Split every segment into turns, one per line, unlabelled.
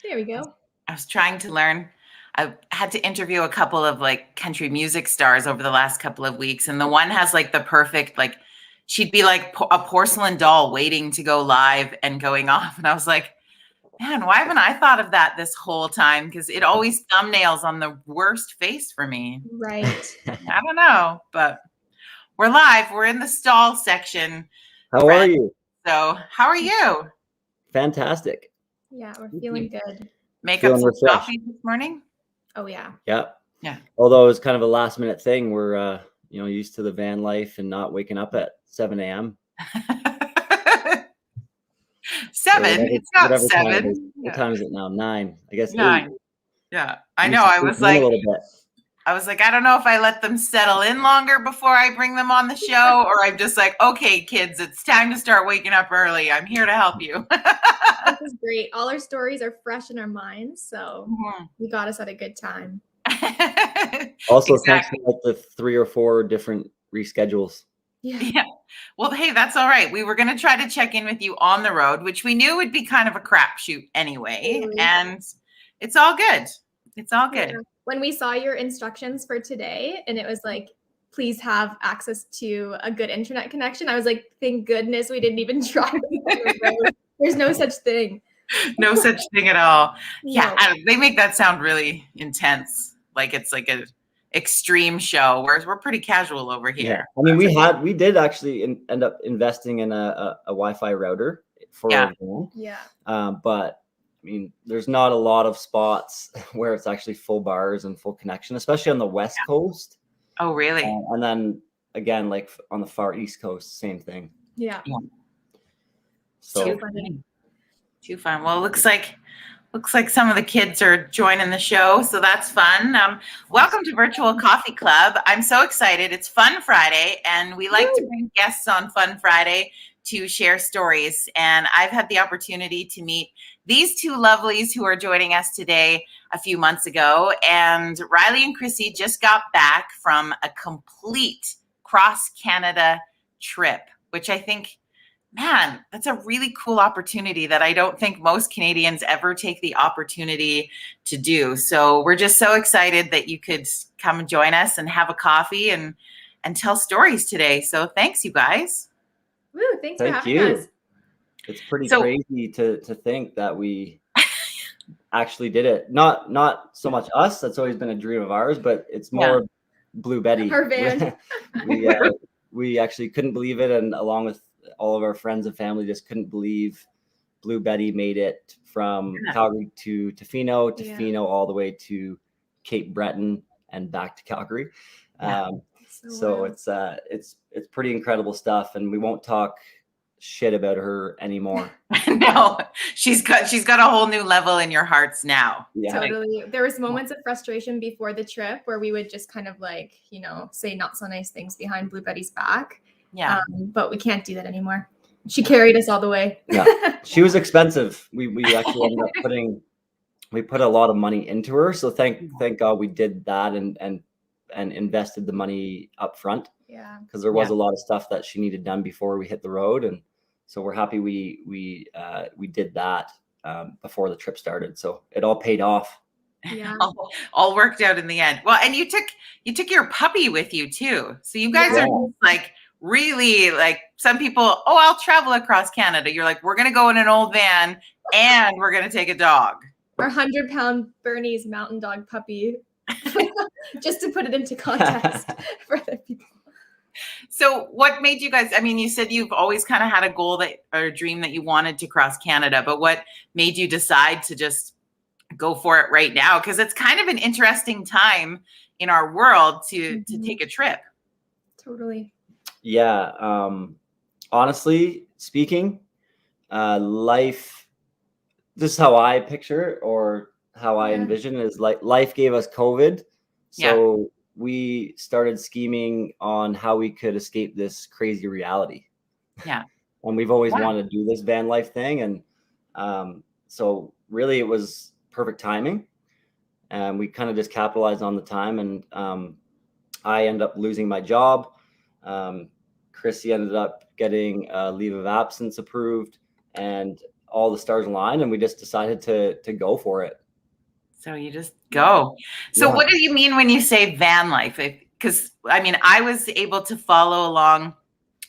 There we go.
I was trying to learn. I had to interview a couple of like country music stars over the last couple of weeks, and the one has like the perfect, like, she'd be like a porcelain doll waiting to go live and going off. And I was like, man, why haven't I thought of that this whole time? Because it always thumbnails on the worst face for me.
Right.
I don't know, but we're live. We're in the stall section.
How are you?
So, how are you?
Fantastic.
Yeah, we're feeling good.
Make
Feeling
up some
refreshed.
coffee this morning?
Oh, yeah.
Yeah.
Yeah.
Although it was kind of a last minute thing. We're used to the van life and not waking up at 7 a.m.
7?
Whatever,
It's not
whatever
7.
Time it is. What time is it now? 9. I guess
9.
8.
Yeah. I know. I was like, I don't know if I let them settle in longer before I bring them on the show, or I'm just like, okay, kids, it's time to start waking up early. I'm here to help you.
This is great. All our stories are fresh in our minds, so you got us at a good time.
Also, thanks for like the 3 or 4 different reschedules.
Yeah.
Well, hey, that's all right. We were going to try to check in with you on the road, which we knew would be kind of a crapshoot anyway.
Really?
And it's all good. It's all good.
Yeah. When we saw your instructions for today and it was like, please have access to a good internet connection, I was like, thank goodness we didn't even try. There's no such thing.
No such thing at all.
No.
Yeah, they make that sound really intense. Like it's like an extreme show, whereas we're pretty casual over here.
Yeah. I mean, we did actually end up investing in a Wi-Fi router for our van.
Yeah.
But I mean, there's not a lot of spots where it's actually full bars and full connection, especially on the West Coast.
Oh, really?
And then again, like on the far East Coast, same thing.
Yeah.
So
too fun. Well, looks like some of the kids are joining the show, so that's fun. Welcome to Virtual Coffee Club. I'm so excited. It's Fun Friday, and we like to bring guests on Fun Friday to share stories. And I've had the opportunity to meet these two lovelies who are joining us today a few months ago. And Reilly and Chrissy just got back from a complete cross-Canada trip, which I think, man, that's a really cool opportunity that I don't think most Canadians ever take the opportunity to do. So we're just so excited that you could come and join us and have a coffee and tell stories today. So thanks, you guys.
Woo, thanks for having us.
It's pretty crazy to think that we actually did it. Not so much us. That's always been a dream of ours, but it's more Blue Betty.
Our van.
we actually couldn't believe it, and along with all of our friends and family just couldn't believe Blue Betty made it from Calgary to Tofino, all the way to Cape Breton and back to Calgary. So it's pretty incredible stuff, and we won't talk shit about her anymore.
No, she's got a whole new level in your hearts now.
Yeah.
Totally. There was moments of frustration before the trip where we would just kind of like, say not so nice things behind Blue Betty's back.
Yeah.
But we can't do that anymore. She carried us all the way.
Yeah. She was expensive. We actually ended up we put a lot of money into her. So thank God we did that and invested the money up front.
Yeah.
Because there was a lot of stuff that she needed done before we hit the road. And so we're happy we did that before the trip started. So it all paid off.
Yeah.
all worked out in the end. Well, and you took your puppy with you too. So you guys are like really, like, some people, I'll travel across Canada. You're like, we're going to go in an old van and we're going to take a dog.
Our 100-pound Bernese mountain dog puppy, just to put it into context for the people.
So what made you guys, I mean, you said you've always kind of had a goal or a dream that you wanted to cross Canada, but what made you decide to just go for it right now? Because it's kind of an interesting time in our world to take a trip.
Totally.
Yeah. Honestly speaking, life, this is how I picture or how I envision is like life gave us COVID. So we started scheming on how we could escape this crazy reality.
Yeah.
And we've always wanted to do this van life thing. And so really it was perfect timing. And we kind of just capitalized on the time. And I ended up losing my job. Chrissy ended up getting a leave of absence approved. And all the stars aligned, and we just decided to go for it.
So you just go. So what do you mean when you say van life? Because I mean, I was able to follow along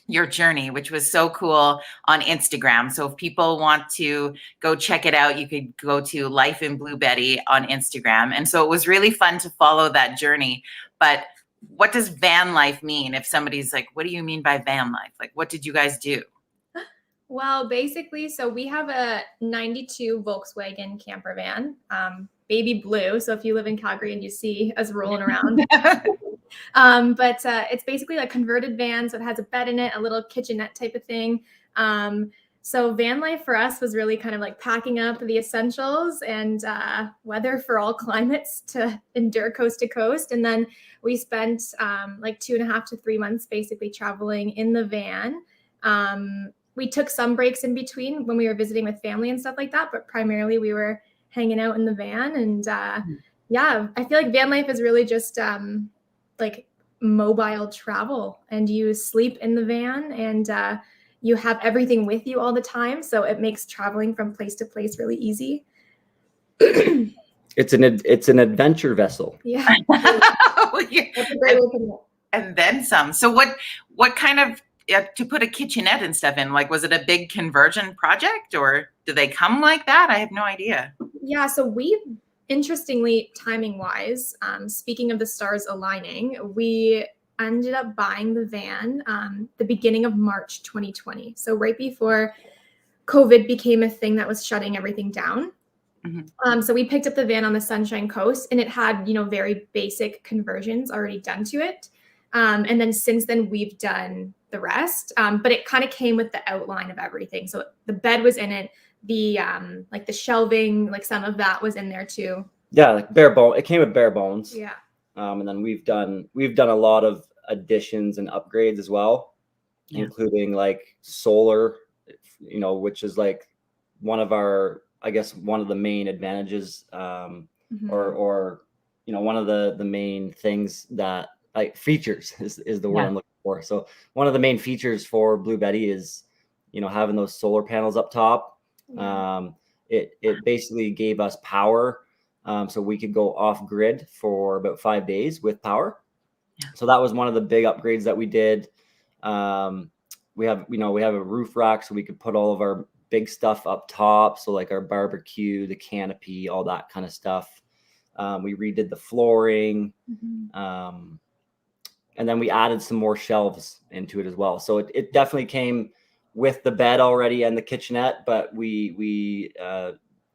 your journey, which was so cool, on Instagram. So if people want to go check it out, you could go to Life in Blue Betty on Instagram. And so it was really fun to follow that journey. But what does van life mean? If somebody's like, what do you mean by van life? Like, what did you guys do?
Well, basically, so we have a 92 Volkswagen camper van, baby blue. So if you live in Calgary and you see us rolling around, but it's basically a converted van. So it has a bed in it, a little kitchenette type of thing. So van life for us was really kind of like packing up the essentials and weather for all climates to endure coast to coast. And then we spent like 2.5 to 3 months basically traveling in the van. We took some breaks in between when we were visiting with family and stuff like that, but primarily we were hanging out in the van. And yeah, I feel like van life is really just like mobile travel, and you sleep in the van and you have everything with you all the time. So it makes traveling from place to place really easy.
It's an adventure vessel.
Yeah.
And then some. So what kind of, to put a kitchenette and stuff in, like, was it a big conversion project, or do they come like that? I have no idea.
Yeah, so we, interestingly, timing wise, speaking of the stars aligning, we ended up buying the van the beginning of March 2020. So right before COVID became a thing that was shutting everything down. Mm-hmm. So we picked up the van on the Sunshine Coast, and it had, very basic conversions already done to it. And then since then we've done the rest, but it kind of came with the outline of everything. So the bed was in it, the like the shelving, like some of that was in there too.
Yeah, like bare bone. It came with bare bones.
Yeah.
And then we've done a lot of additions and upgrades as well, including like solar, which is like one of the main advantages, or one of the main things that, like, features is the word I'm looking for. So one of the main features for Blue Betty is, having those solar panels up top. It basically gave us power, so we could go off grid for about 5 days with power. So that was one of the big upgrades that we did. We have a roof rack, so we could put all of our big stuff up top. So like our barbecue, the canopy, all that kind of stuff. We redid the flooring. And then we added some more shelves into it as well. So it definitely came with the bed already and the kitchenette, but we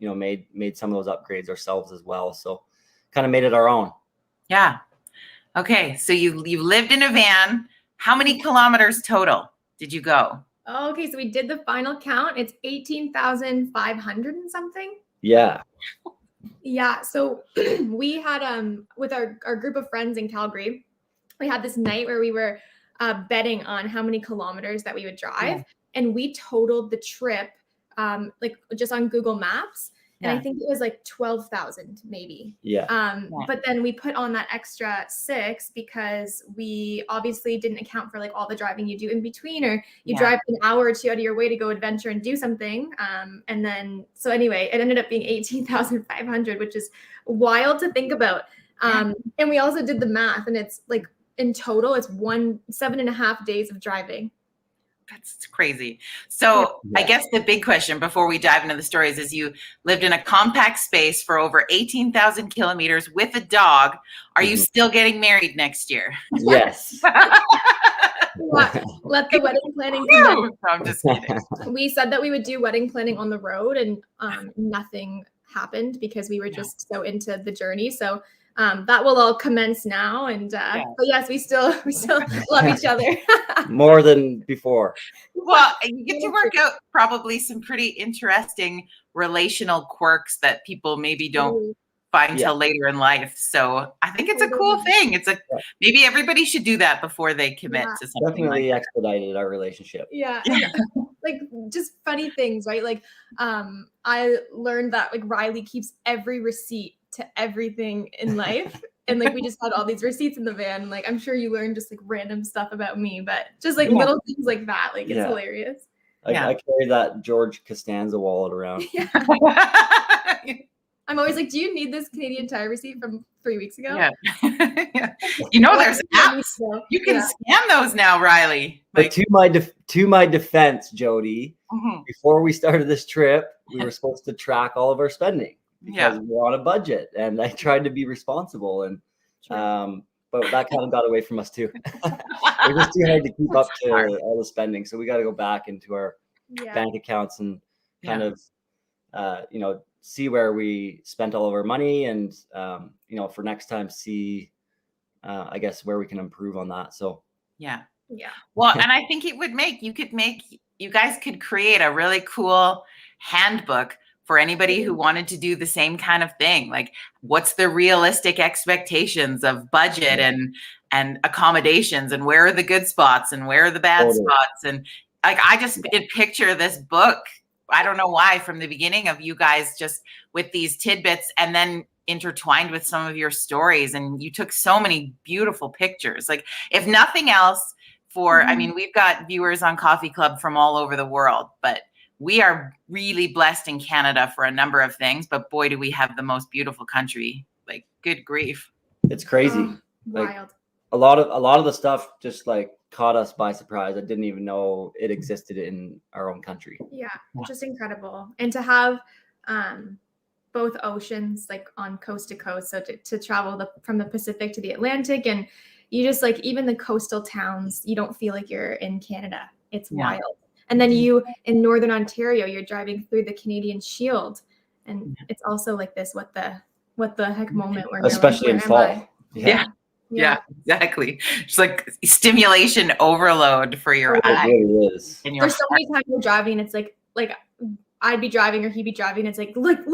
made some of those upgrades ourselves as well. So kind of made it our own. Yeah.
Okay. So you lived in a van. How many kilometers total did you go?
Oh, okay. So we did the final count. It's 18,500 and something.
Yeah.
Yeah. So we had, with our group of friends in Calgary, we had this night where we were betting on how many kilometers that we would drive. And we totaled the trip, like just on Google Maps. And I think it was like 12,000 maybe. But then we put on that extra 6 because we obviously didn't account for like all the driving you do in between, or you drive an hour or two out of your way to go adventure and do something. And then, so anyway, it ended up being 18,500, which is wild to think about. And we also did the math, and it's like, in total, it's 7.5 days of driving.
That's crazy. So I guess the big question before we dive into the stories is, you lived in a compact space for over 18,000 kilometers with a dog. Are you still getting married next year?
Yes.
Let the wedding planning come.
No, I'm just kidding.
We said that we would do wedding planning on the road, and nothing happened because we were just so into the journey. So that will all commence now, and but yes, we still love each other
more than before.
Well, you get to work out probably some pretty interesting relational quirks that people maybe don't find till later in life. So I think it's a cool thing. Maybe everybody should do that before they commit to something.
Definitely expedited our relationship.
Like just funny things, right? Like I learned that like Reilly keeps every receipt to everything in life, and like we just had all these receipts in the van, and like I'm sure you learned just like random stuff about me, but just like little things like that, like it's hilarious.
I carry that George Costanza wallet around.
Yeah. I'm always like, do you need this Canadian Tire receipt from 3 weeks ago?
Yeah. You know, there's apps. You can scan those now, Reilly.
But to my defense, Jody, before we started this trip, we were supposed to track all of our spending because we're on a budget, and I tried to be responsible, and but that kind of got away from us too. It was too hard to keep up to all the spending, so we got to go back into our bank accounts and kind of see where we spent all of our money, and for next time see I guess where we can improve on that. So
yeah. Well, and I think you guys could create a really cool handbook for anybody who wanted to do the same kind of thing. Like, what's the realistic expectations of budget and accommodations, and where are the good spots and where are the bad spots? And like, I just picture this book, I don't know why, from the beginning of you guys just with these tidbits and then intertwined with some of your stories. And you took so many beautiful pictures. Like, if nothing else I mean, we've got viewers on Coffee Club from all over the world, but we are really blessed in Canada for a number of things, but boy, do we have the most beautiful country. Like, good grief.
It's crazy.
Wild.
A lot of the stuff just like caught us by surprise. I didn't even know it existed in our own country.
Yeah, just incredible. And to have both oceans like on coast to coast, so to travel from the Pacific to the Atlantic, and you just like, even the coastal towns, you don't feel like you're in Canada. It's wild. And then you in Northern Ontario, you're driving through the Canadian Shield, and it's also like this what the heck moment where
especially
you're like,
in fall.
Yeah, exactly. It's like stimulation overload for your eye.
It really is.
There's so many times you're driving, it's like I'd be driving or he'd be driving, it's like look.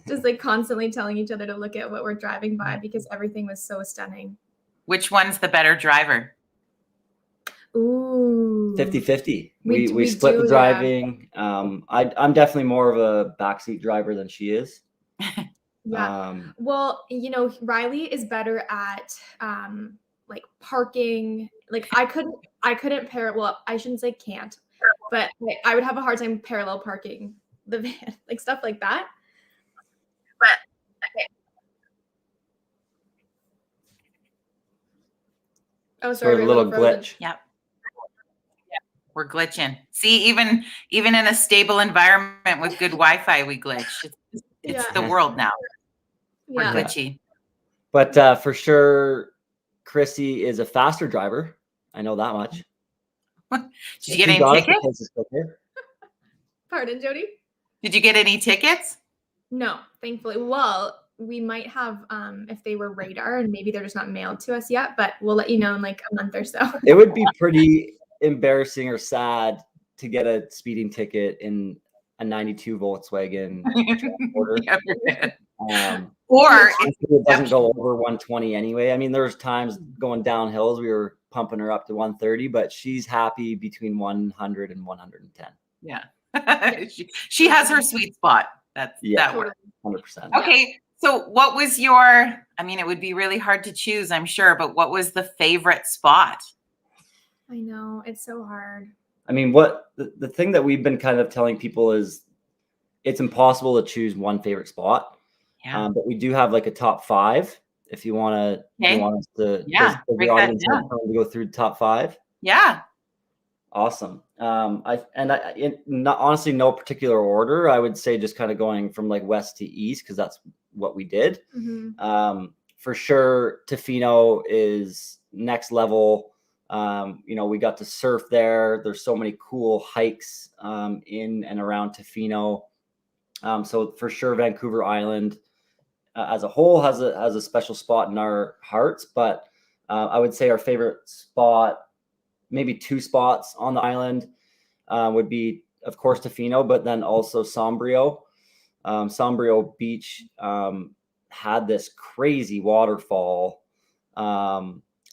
Just like constantly telling each other to look at what we're driving by because everything was so stunning.
Which one's the better driver?
Ooh.
50-50. We split the driving. I'm definitely more of a backseat driver than she is.
Well, Reilly is better at like parking. Like I couldn't I shouldn't say can't, but I would have a hard time parallel parking the van, like stuff like that. But oh, sorry,
a little glitch.
Yep. We're glitching. See, even in a stable environment with good Wi-Fi, we glitch. It's the world now. We're glitchy.
But for sure, Chrissy is a faster driver. I know that much.
Did you get any tickets?
Pardon, Jody?
Did you get any tickets?
No, thankfully. Well, we might have if they were radar, and maybe they're just not mailed to us yet, but we'll let you know in like a month or so.
It would be pretty embarrassing or sad to get a speeding ticket in a 92 Volkswagen or it doesn't go over 120 anyway. I mean, there's times going down hills we were pumping her up to 130, but she's happy between 100 and 110.
Yeah. she has her sweet spot. That works.
100%.
Okay, so what was it would be really hard to choose, I'm sure, but what was the favorite spot?
I know, it's so hard.
I mean, what the thing that we've been kind of telling people is it's impossible to choose one favorite spot. Yeah. But we do have like a top 5 if you want us to the audience to go through the top 5.
Yeah.
Awesome. Honestly, no particular order. I would say just kind of going from like west to east because that's what we did. For sure, Tofino is next level. We got to surf there. There's so many cool hikes in and around Tofino. So for sure, Vancouver Island as a whole has a special spot in our hearts. But I would say our favorite spot, maybe 2 spots on the island, would be, of course, Tofino, but then also Sombrio. Sombrio Beach had this crazy waterfall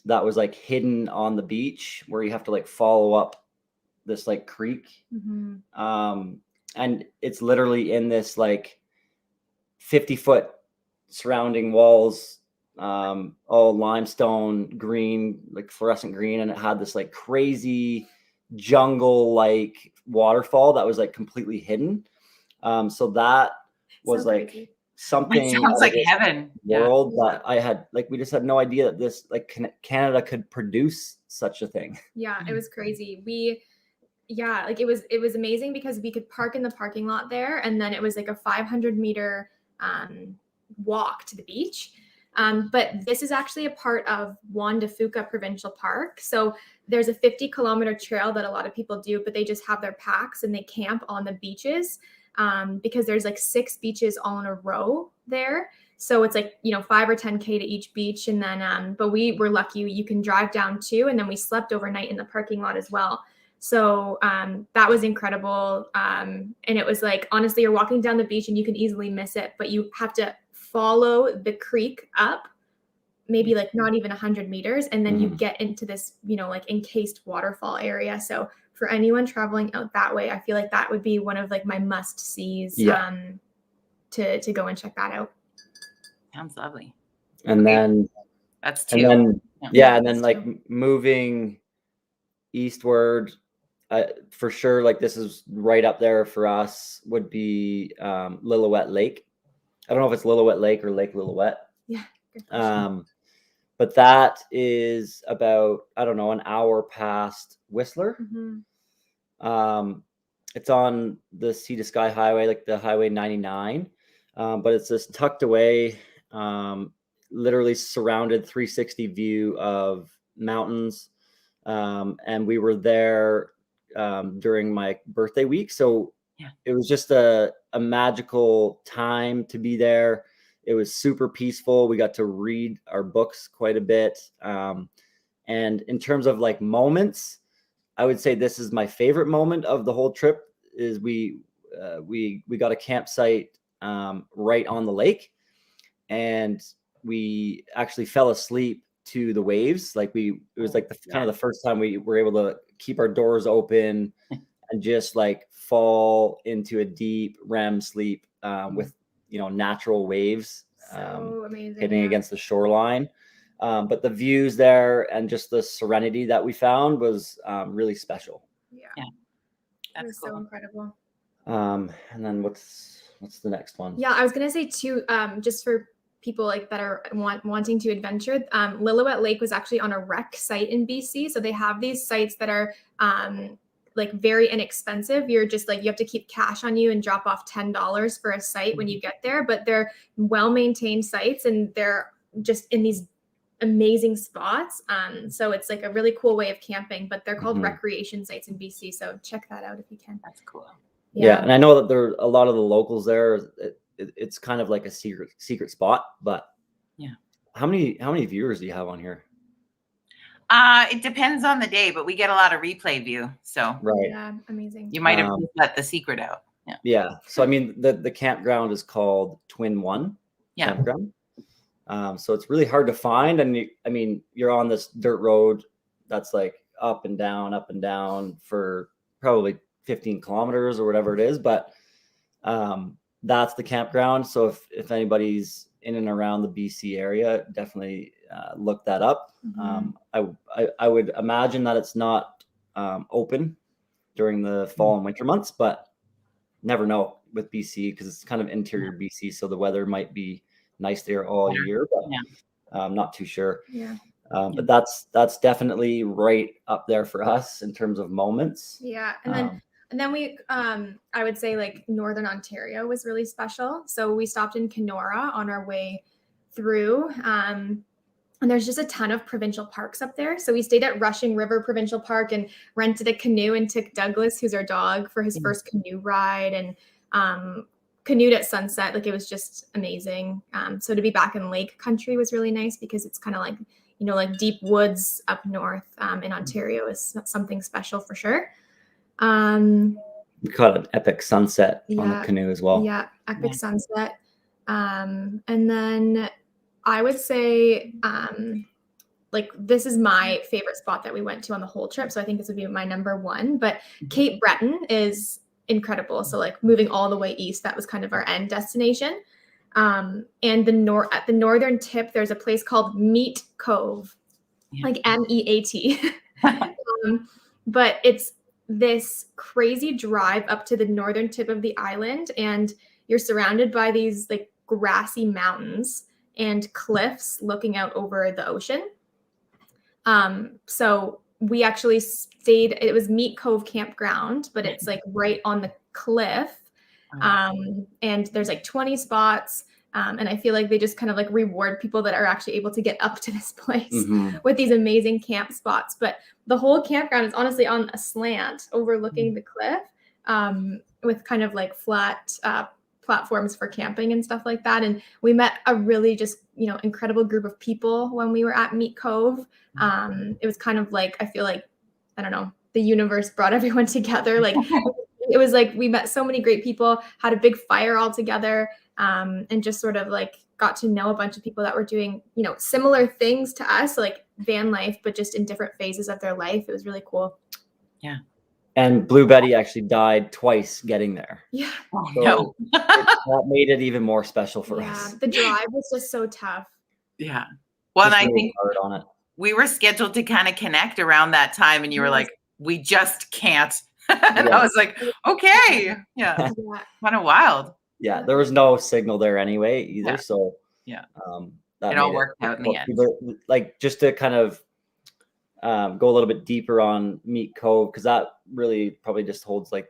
that was like hidden on the beach where you have to like follow up this like creek. And it's literally in this like 50-foot surrounding walls, all limestone green, like fluorescent green. And it had this like crazy jungle like waterfall that was like completely hidden. So that was
So
like
crazy.
something
It sounds
out
like
of this
heaven. Yeah.
world that I had, like, we just had no idea that this, like, Canada could produce such a thing.
Yeah, it was crazy. Like it was amazing because we could park in the parking lot there, and then it was like a 500-meter walk to the beach. But this is actually a part of Juan de Fuca Provincial Park. So there's a 50-kilometer trail that a lot of people do, but they just have their packs and they camp on the beaches because there's like 6 beaches all in a row there. So it's like, 5 or 10K to each beach. And then, but we were lucky, you can drive down too. And then we slept overnight in the parking lot as well. So that was incredible. And it was like, honestly, you're walking down the beach and you can easily miss it, but you have to follow the creek up, maybe like not even 100 meters. And then you get into this, like encased waterfall area. So for anyone traveling out that way, I feel like that would be one of like my must sees to go and check that out.
Sounds lovely.
And then
that's 2.
And then like moving eastward, for sure, like this is right up there for us, would be Lillooet Lake. I don't know if it's Lillooet Lake or Lake Lillooet.
Yeah.
But that is about, I don't know, an hour past Whistler. It's on the Sea to Sky Highway, like the Highway 99. But it's this tucked away, literally surrounded 360 view of mountains. And we were there during my birthday week. So it was just a magical time to be there. It was super peaceful. We got to read our books quite a bit. And in terms of like moments, I would say this is my favorite moment of the whole trip. Is we got a campsite right on the lake, and we actually fell asleep to the waves. Like it was like kind of the first time we were able to keep our doors open and just like fall into a deep REM sleep with natural waves hitting against the shoreline. But the views there and just the serenity that we found was really special.
Yeah. That was cool. So incredible.
And then what's the next one?
Yeah, I was gonna say too, just for people like that are wanting to adventure, Lillooet Lake was actually on a wreck site in BC. So they have these sites that are like very inexpensive. You're just like, you have to keep cash on you and drop off $10 for a site when you get there, but they're well-maintained sites and they're just in these amazing spots. So it's like a really cool way of camping, but they're called recreation sites in BC. So check that out if you can.
That's cool.
Yeah. And I know that there are a lot of the locals there. It's kind of like a secret spot, but how many viewers do you have on here?
It depends on the day, but we get a lot of replay view. So
yeah, amazing.
You might have let the secret out.
Yeah. So I mean, the campground is called Twin One Campground. So it's really hard to find, and you're on this dirt road that's like up and down for probably 15 kilometers or whatever it is, but that's the campground. So if anybody's in and around the BC area, definitely look that up. I would imagine that it's not open during the fall and winter months, but never know with BC because it's kind of interior BC, so the weather might be nice there all year, but I'm not too sure. But that's definitely right up there for us in terms of moments.
And then we, I would say like Northern Ontario was really special. So we stopped in Kenora on our way through. And there's just a ton of provincial parks up there. So we stayed at Rushing River Provincial Park and rented a canoe and took Douglas, who's our dog, for his first canoe ride, and canoed at sunset. Like it was just amazing. So to be back in lake country was really nice because it's kind of like, like deep woods up north in Ontario is something special for sure.
We caught an epic sunset on the canoe as well.
Yeah, epic sunset. And then I would say like this is my favorite spot that we went to on the whole trip. So I think this would be my number one. But Cape Breton is incredible. So like moving all the way east, that was kind of our end destination. And at the northern tip, there's a place called Meat Cove, like MEAT. But this crazy drive up to the northern tip of the island, and you're surrounded by these like grassy mountains and cliffs looking out over the ocean. So we actually stayed, it was Meat Cove Campground, but it's like right on the cliff. And there's like 20 spots. And I feel like they just kind of like reward people that are actually able to get up to this place with these amazing camp spots. But the whole campground is honestly on a slant overlooking the cliff, with kind of like flat platforms for camping and stuff like that. And we met a really just, incredible group of people when we were at Meat Cove. It was kind of like, I feel like, I don't know, the universe brought everyone together. Like it was like we met so many great people, had a big fire all together, and just sort of like got to know a bunch of people that were doing, similar things to us, like van life, but just in different phases of their life. It was really cool.
Yeah.
And Blue Betty actually died twice getting there.
Yeah.
Oh,
So
no.
that made it even more special for us.
The drive was just so tough.
Yeah. Well, and
Just
I
really
think
hard on it.
we were scheduled to kind of connect around that time, and you were like, we just can't. And I was like, okay. Yeah. Kind of wild.
Yeah. There was no signal there anyway either.
Yeah.
So that
it all worked out in the end.
Like just to kind of go a little bit deeper on Meat Cove, because that really probably just holds like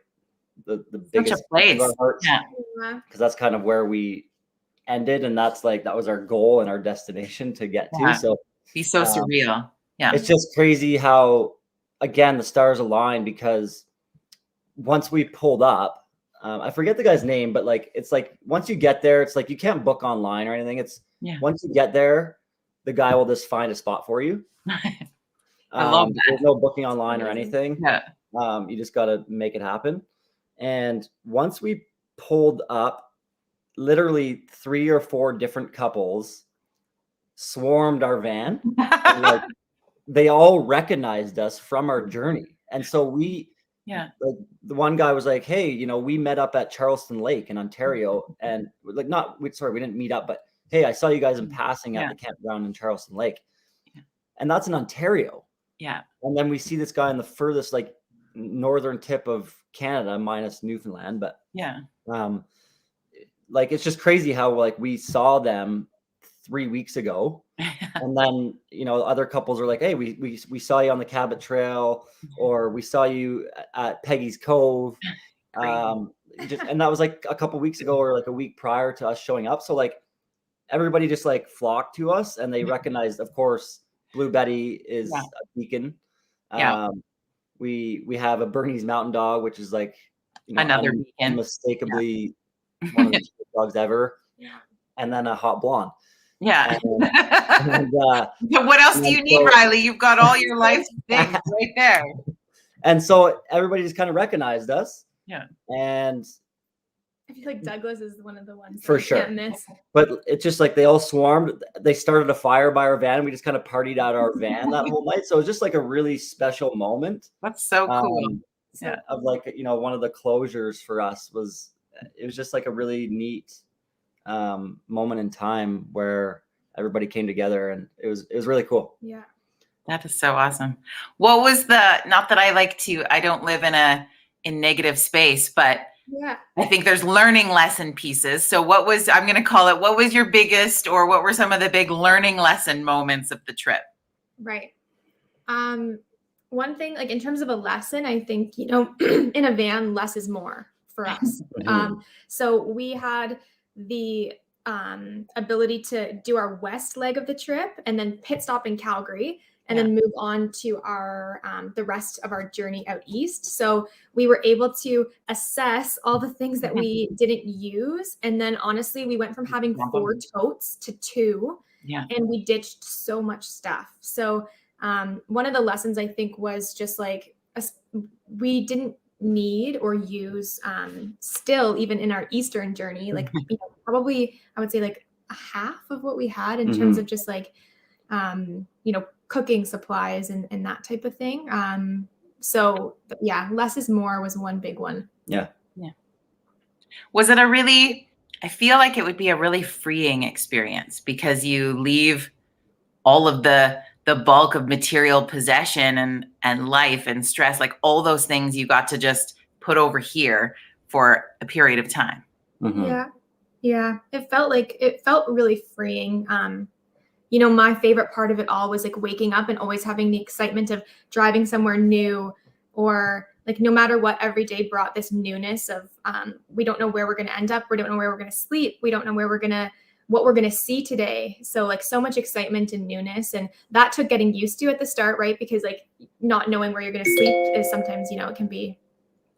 the biggest
place.
Of our hearts.
Yeah.
Because that's kind of where we ended, and that was our goal and our destination to get to. So
be so surreal. Yeah.
It's just crazy how, again, the stars aligned, because once we pulled up, I forget the guy's name, but like, it's like, once you get there, it's like, you can't book online or anything. It's once you get there, the guy will just find a spot for you.
I love that.
There's no booking online or anything.
Yeah.
You just got to make it happen. And once we pulled up, literally 3 or 4 different couples swarmed our van. And like, they all recognized us from our journey. And so like, the one guy was like, hey, we met up at Charleston Lake in Ontario, and like, we didn't meet up, but hey, I saw you guys in passing at the campground in Charleston Lake. And that's in Ontario.
Yeah.
And then we see this guy in the furthest, like, northern tip of Canada, minus Newfoundland. But like, it's just crazy how like we saw them 3 weeks ago. And then, other couples are like, hey, we saw you on the Cabot Trail, or we saw you at Peggy's Cove. And that was like a couple weeks ago, or like a week prior to us showing up. So like, everybody just like flocked to us, and they recognized, of course, Blue Betty is a beacon. We have a Bernese Mountain Dog, which is like
another beacon,
unmistakably one of the best dogs ever. And then a hot blonde.
Yeah.
And,
what else do you need, Reilly? You've got all your life things right there.
And so everybody just kind of recognized us.
Yeah.
And
I feel like Douglas is one of the ones
for
that
sure.
Can't miss.
But it's just like they all swarmed. They started a fire by our van. We just kind of partied out our van that whole night. So it was just like a really special moment.
That's so cool.
Of like, one of the closures for us was just like a really neat moment in time where everybody came together, and it was really cool.
Yeah.
That is so awesome. What was not that I don't live in negative space, but I think there's learning lesson pieces. So what was your biggest, or what were some of the big learning lesson moments of the trip?
Right. One thing, like in terms of a lesson, I think, in a van, less is more for us. So we had the ability to do our west leg of the trip, and then pit stop in Calgary, and then move on to our the rest of our journey out east. So we were able to assess all the things that we didn't use. And then honestly, we went from having 4 totes to 2, and we ditched so much stuff. So one of the lessons, I think, was just like, we didn't need or use still, even in our Eastern journey, like, probably I would say like a half of what we had in terms of just like, cooking supplies and that type of thing. So less is more was one big one.
Yeah. Was it I feel like it would be a really freeing experience, because you leave all of the the bulk of material possession and life and stress, like all those things you got to just put over here for a period of time.
Yeah. Yeah. It felt really freeing. You know, my favorite part of it all was like waking up and always having the excitement of driving somewhere new, or like no matter what, every day brought this newness of we don't know where we're going to end up. We don't know where we're going to sleep. We don't know what we're going to see today. So like so much excitement and newness. And that took getting used to at the start, right? Because like not knowing where you're going to sleep is sometimes, you know, it can be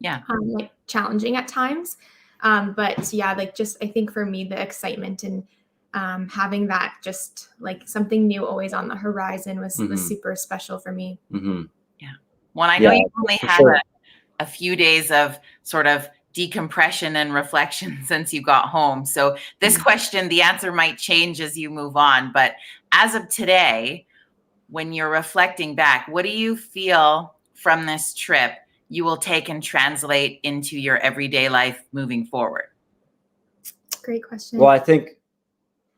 like challenging at times. But yeah, like just, I think for me, the excitement and having that just like something new always on the horizon was super special for me.
Yeah. Well, I know you only had a few days of sort of decompression and reflection since you got home. So this question, the answer might change as you move on. But as of today, when you're reflecting back, what do you feel from this trip you will take and translate into your everyday life moving forward?
Great question.
Well, I think,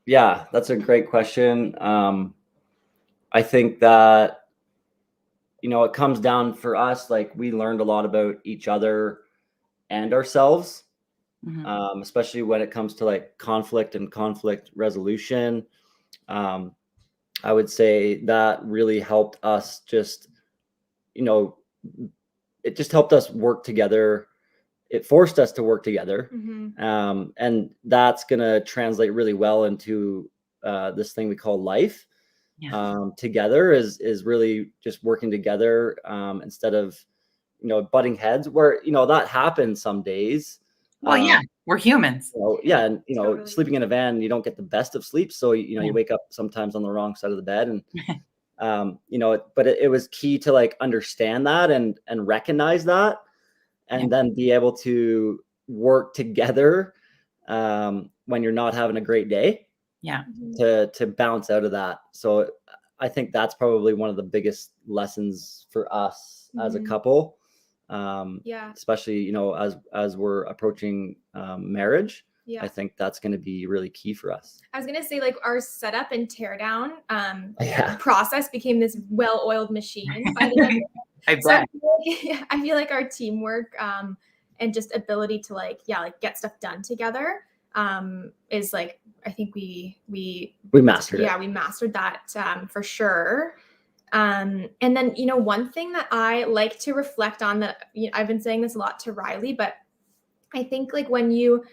yeah, that's a great question. I think that, you know, it comes down for us, like we learned a lot about each other and ourselves, especially when it comes to like conflict and conflict resolution. I would say that really helped us just, you know, it just helped us work together. It forced us to work together. And that's going to translate really well into this thing we call life. Together is really just working together instead of, you know, butting heads, where, you know, that happens some days.
Well, yeah, we're humans.
So, yeah. And, you know, sleeping in a van, you don't get the best of sleep. So, you know, you wake up sometimes on the wrong side of the bed, and, you know, but it was key to like understand that and recognize that, and then be able to work together when you're not having a great day. To bounce out of that. So I think that's probably one of the biggest lessons for us as a couple. Especially, you know, as we're approaching marriage. I think that's going to be really key for us.
I was going to say, like, our setup and teardown process became this well-oiled machine by the end.
I bet.
So I feel like our teamwork and just ability to like get stuff done together is like, I think we
mastered it.
Yeah, we mastered that for sure. And then, you know, one thing that I like to reflect on, that, you know, I've been saying this a lot to Reilly, but I think like when you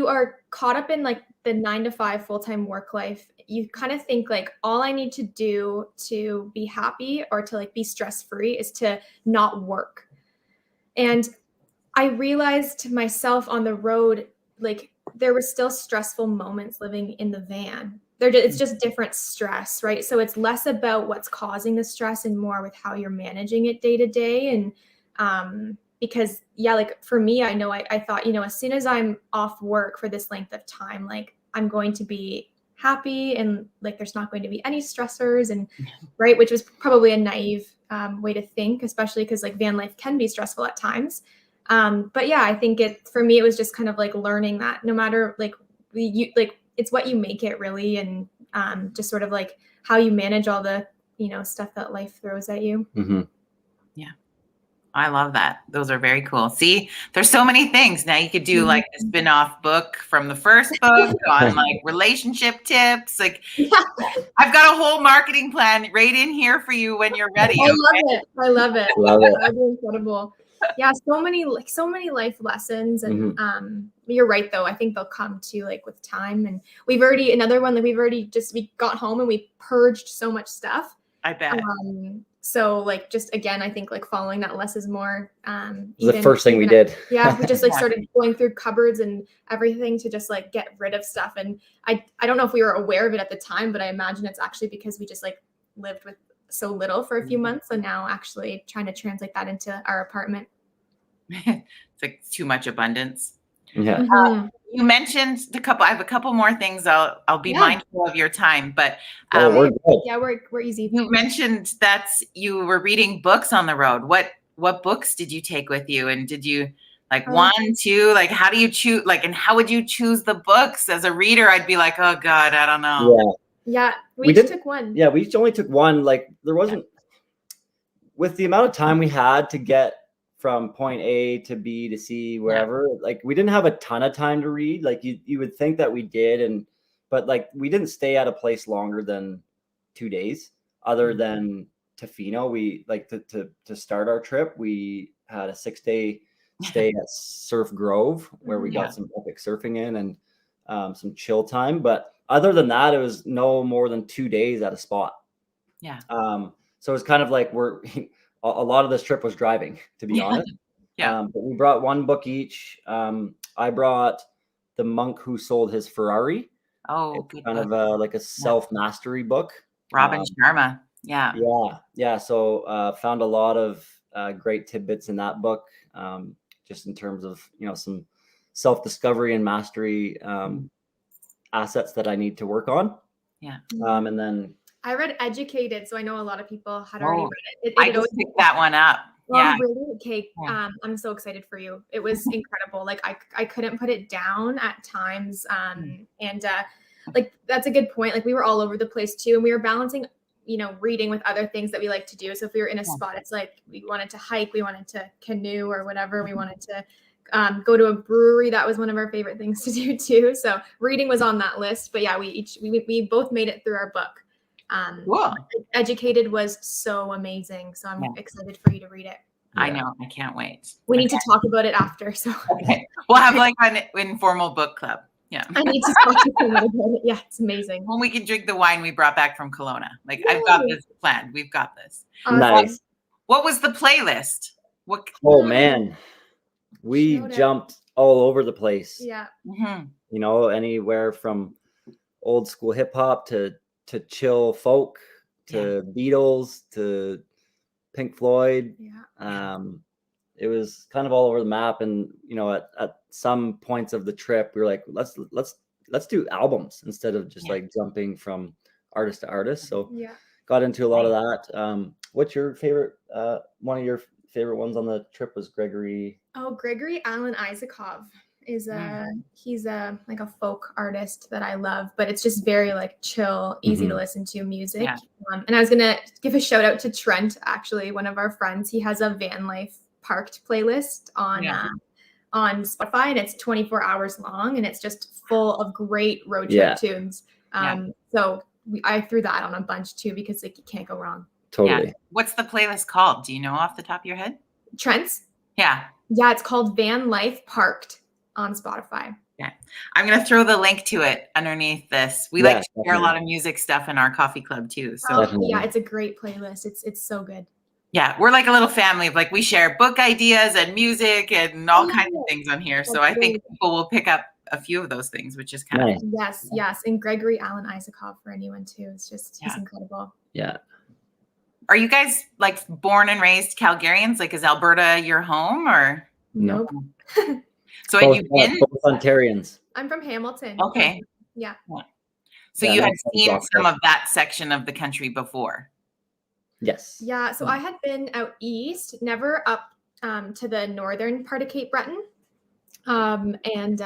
are caught up in like the 9-to-5 full-time work life, you kind of think like all I need to do to be happy or to like be stress-free is to not work. And I realized myself on the road, like there were still stressful moments living in the van. It's just different stress, right? So it's less about what's causing the stress and more with how you're managing it day to day. And because like for me, I know I thought, you know, as soon as I'm off work for this length of time, like I'm going to be happy and like there's not going to be any stressors, and right, which was probably a naive way to think, especially because like van life can be stressful at times. But yeah, I think for me, it was just kind of like learning that no matter like it's what you make it really. And just sort of like how you manage all the, you know, stuff that life throws at you.
Yeah. I love that. Those are very cool. See, there's so many things. Now you could do like a spin-off book from the first book on like relationship tips. Like I've got a whole marketing plan right in here for you when you're ready.
I love it. That'd be incredible. Yeah, so many life lessons. And you're right though. I think they'll come to like with time. And we got home and we purged so much stuff.
I bet.
So like just again, I think like following that less is more.
The first thing we did.
Yeah, we just like started going through cupboards and everything to just like get rid of stuff. And I don't know if we were aware of it at the time, but I imagine it's actually because we just like lived with so little for a few months. So now actually trying to translate that into our apartment.
It's like too much abundance.
Yeah.
You mentioned I have a couple more things. I'll be mindful of your time, but
we're good.
Yeah, we're easy.
You mentioned that you were reading books on the road. What books did you take with you? And did you like 1, 2, like how do you choose, like, and how would you choose the books? As a reader, I'd be like, oh God, I don't know.
Yeah. We each took one.
Yeah, we each only took one. Like there wasn't, with the amount of time we had to get from point A to B to C, wherever, like we didn't have a ton of time to read. Like you would think that we did. But like we didn't stay at a place longer than 2 days other than Tofino. We like to start our trip. We had a 6-day stay at Surf Grove where we got some epic surfing in and some chill time. But other than that, it was no more than 2 days at a spot.
Yeah.
So it's kind of like a lot of this trip was driving, to be honest.
Yeah.
But we brought one book each. I brought The Monk Who Sold His Ferrari.
Oh,
it's
good
kind
book.
of like a self-mastery book.
Robin Sharma. Yeah.
Yeah. So found a lot of great tidbits in that book, just in terms of, some self-discovery and mastery assets that I need to work on.
Yeah.
And then
I read Educated, so I know a lot of people had already read it.
I just picked that one up.
Yeah. Really? Okay. I'm so excited for you. It was incredible. Like I couldn't put it down at times. And like that's a good point. Like we were all over the place too, and we were balancing, reading with other things that we like to do. So if we were in a spot, it's like we wanted to hike, we wanted to canoe or whatever. We wanted to go to a brewery. That was one of our favorite things to do too. So reading was on that list. But yeah, we both made it through our book.
Cool.
Educated was so amazing. So I'm excited for you to read it.
I know. I can't wait.
We need to talk about it after. So
okay. We'll have like an informal book club. Yeah.
I need to talk to you about it. Yeah, it's amazing.
When we can drink the wine we brought back from Kelowna. Like I've got this planned. We've got this.
Nice.
What was the playlist?
Oh man. We jumped all over the place.
Yeah.
Anywhere from old school hip hop to chill folk to Beatles to Pink Floyd.
Yeah.
It was kind of all over the map, and at some points of the trip we were like, let's do albums instead of just like jumping from artist to artist. So got into a lot of that. What's your favorite one of your favorite ones on the trip? Was Gregory
Alan Isakov is he's like a folk artist that I love, but it's just very like chill, easy to listen to music. And I was gonna give a shout out to Trent, actually, one of our friends. He has a van life parked playlist on Spotify, and it's 24 hours long, and it's just full of great road trip tunes. So I threw that on a bunch too, because like you can't go wrong.
Totally.
Yeah. What's the playlist called? Do you know off the top of your head?
Trent's?
Yeah.
Yeah, it's called Van Life Parked on Spotify.
Yeah. I'm going to throw the link to it underneath this. We like to share a lot of music stuff in our coffee club too. So
yeah, it's a great playlist. It's so good.
Yeah, we're like a little family of like, we share book ideas and music and all kinds of things on here. So I think people will pick up a few of those things, which is kind of
yes. And Gregory Alan Isakov for anyone too. It's just he's incredible.
Yeah.
Are you guys like born and raised Calgarians? Like, is Alberta your home or?
Nope.
So have you been?
Both Ontarians.
I'm from Hamilton.
Okay.
Yeah.
So you had seen some of that section of the country before?
Yes.
Yeah. So I had been out east, never up to the northern part of Cape Breton. And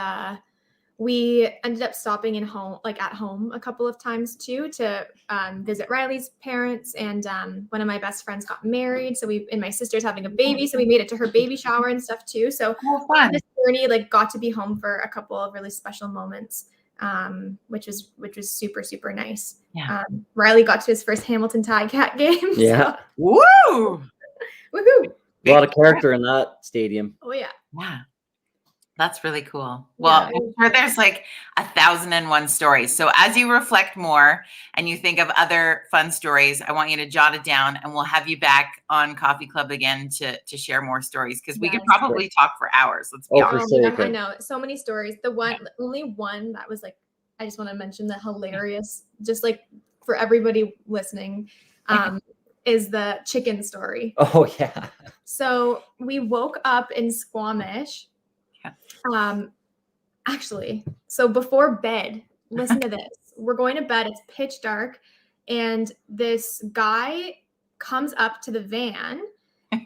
we ended up stopping at home a couple of times too, to visit Reilly's parents, and one of my best friends got married. So and my sister's having a baby, so we made it to her baby shower and stuff too. So
fun.
This journey got to be home for a couple of really special moments, which was super, super nice.
Yeah.
Reilly got to his first Hamilton Cat game.
Yeah.
So.
Woo!
Woohoo!
A lot of character in that stadium.
Oh yeah.
Yeah. That's really cool. Well, I'm sure there's like 1,001 stories. So as you reflect more and you think of other fun stories, I want you to jot it down, and we'll have you back on Coffee Club again to share more stories, because we could probably talk for hours. Let's be honest.
I know so many stories. Only one that was like, I just want to mention the hilarious, just like for everybody listening, is the chicken story.
Oh yeah.
So we woke up in Squamish. Actually, so before bed, listen to this. We're going to bed. It's pitch dark. And this guy comes up to the van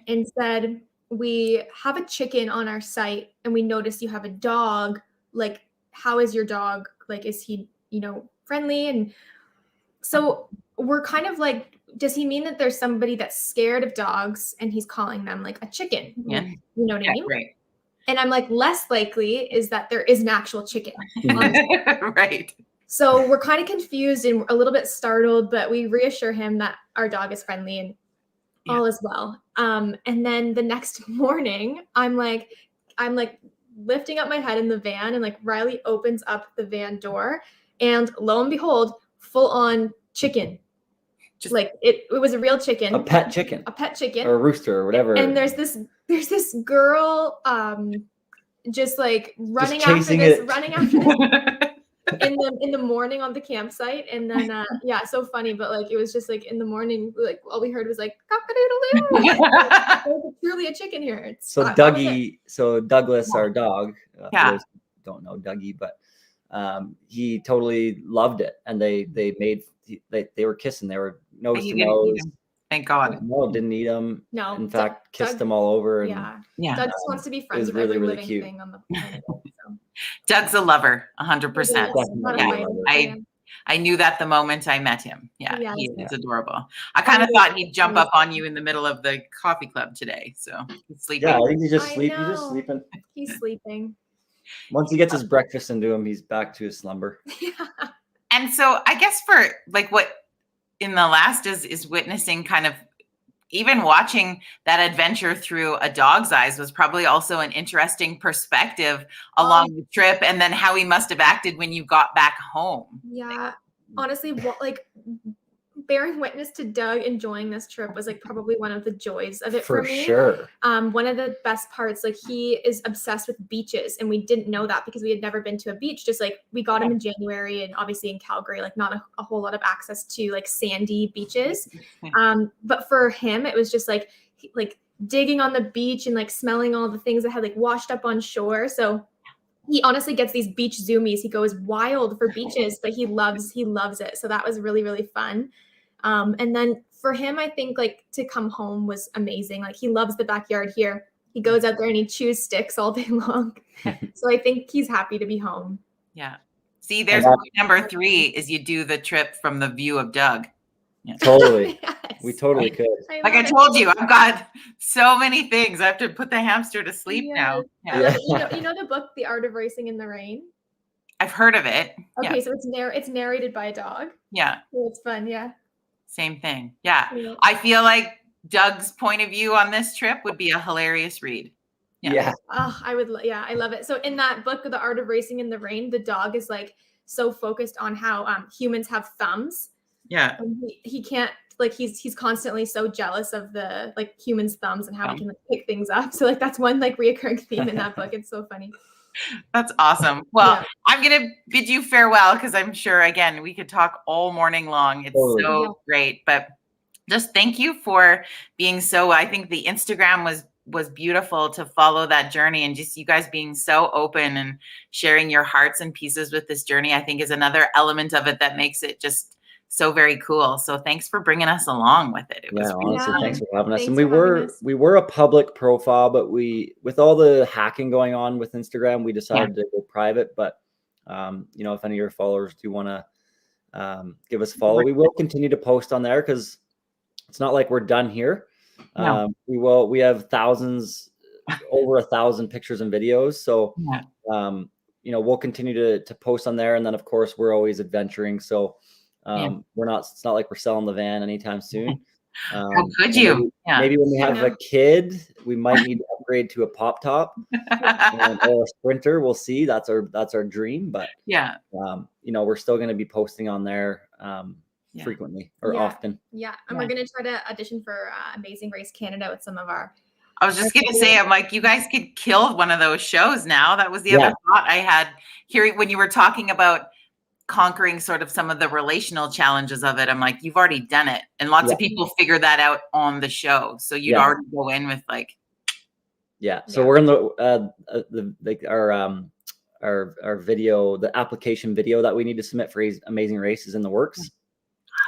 and said, "We have a chicken on our site, and we noticed you have a dog. Like, how is your dog? Like, is he, friendly?" And So we're kind of like, does he mean that there's somebody that's scared of dogs and he's calling them like a chicken?
Yeah.
You know what I mean?
Right.
And I'm like, less likely is that there is an actual chicken.
Right.
So we're kind of confused and a little bit startled, but we reassure him that our dog is friendly and all is well. And then the next morning, I'm like lifting up my head in the van, and like Reilly opens up the van door, and lo and behold, full on chicken. Just like it was a real chicken,
a pet chicken, or a rooster or whatever.
And there's this girl, just like running
after this
in the morning on the campsite. And then so funny, but like it was just like in the morning, like all we heard was like cock-a-doodle-doo. There's truly a chicken here.
Douglas, our dog, for those who don't know Dougie, but he totally loved it, and they were kissing, they were nose to nose.
Thank God.
No, didn't eat them.
No.
In fact, kissed them all over. And,
Doug just wants to be friends with
really,
every
really
living
cute
thing on the planet. So.
Doug's a lover, 100%.
Yeah.
I knew that the moment I met him. Yeah, he's adorable. I kind of thought he'd jump up on you in the middle of the coffee club today. So he's sleeping.
Yeah, I think he's just sleeping. He's just sleeping.
He's sleeping.
Once he gets his breakfast into him, he's back to his slumber.
And so I guess for like what in the last is witnessing kind of even watching that adventure through a dog's eyes was probably also an interesting perspective along the trip, and then how he must have acted when you got back home.
Yeah. Honestly, like bearing witness to Doug enjoying this trip was like probably one of the joys of it for me.
Sure.
One of the best parts, like he is obsessed with beaches, and we didn't know that because we had never been to a beach. Just like we got him in January, and obviously in Calgary, like not a whole lot of access to like sandy beaches. But for him, it was just like digging on the beach and like smelling all the things that had like washed up on shore. So he honestly gets these beach zoomies. He goes wild for beaches, but he loves it. So that was really, really fun. And then for him, I think like to come home was amazing. Like he loves the backyard here. He goes out there and he chews sticks all day long. So I think he's happy to be home.
Yeah. See, there's point number 3 is you do the trip from the view of Doug.
Yeah. Totally.
Yes.
We totally could.
Like I told you, I've got so many things. I have to put the hamster to sleep now.
Yeah. You know the book, The Art of Racing in the Rain?
I've heard of it.
Okay, so it's narrated by a dog.
Yeah.
So it's fun, yeah.
Same thing. Yeah. I feel like Doug's point of view on this trip would be a hilarious read.
Yeah.
Oh, I love it. So in that book, The Art of Racing in the Rain, the dog is like so focused on how humans have thumbs.
Yeah.
And he can't, like he's constantly so jealous of the like humans' thumbs and how we can like pick things up. So like that's one like reoccurring theme in that book. It's so funny.
That's awesome. Well, I'm going to bid you farewell because I'm sure, again, we could talk all morning long. It's so great. But just thank you for being so, I think the Instagram was beautiful to follow that journey, and just you guys being so open and sharing your hearts and pieces with this journey, I think is another element of it that makes it just so very cool. So thanks for bringing us along with it.
Honestly, thanks for having us. And we were a public profile, but with all the hacking going on with Instagram, we decided to go private. But if any of your followers do want to give us a follow, we will continue to post on there because it's not like we're done here. We have over 1,000 pictures and videos. So we'll continue to post on there, and then of course we're always adventuring. So it's not like we're selling the van anytime soon.
How could you?
Maybe when we have a kid, we might need to upgrade to a pop top or a Sprinter. We'll see. That's our dream. But we're still going to be posting on there frequently or often.
Yeah, and we're going to try to audition for Amazing Race Canada with some of our.
I was just going to say, I'm like, you guys could kill one of those shows now. That was the other thought I had hearing when you were talking about conquering sort of some of the relational challenges of it. I'm like, you've already done it, and lots of people figure that out on the show, so you'd already go in with like
so we're in our video, the application video that we need to submit for Amazing Race is in the works.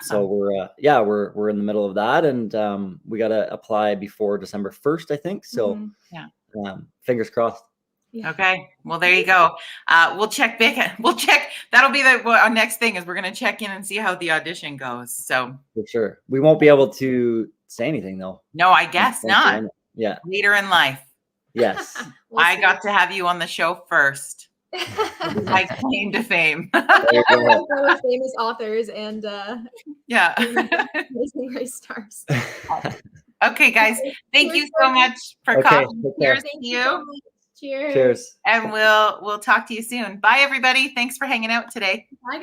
So we're in the middle of that, and we got to apply before December 1st, I think. So fingers crossed.
Yeah.
Okay. Well, there you go. We'll check back. We'll check. That'll be our next thing is we're going to check in and see how the audition goes. So
For sure. We won't be able to say anything though.
no, I guess not.
Yeah.
Later in life.
Yes.
I got to have you on the show first. My claim to fame.
We're famous authors and
Yeah.
amazing race stars.
Okay, guys. Thank you so much for coffee. Cheers to you.
Cheers.
Cheers.
And we'll talk to you soon. Bye, everybody. Thanks for hanging out today.
Bye.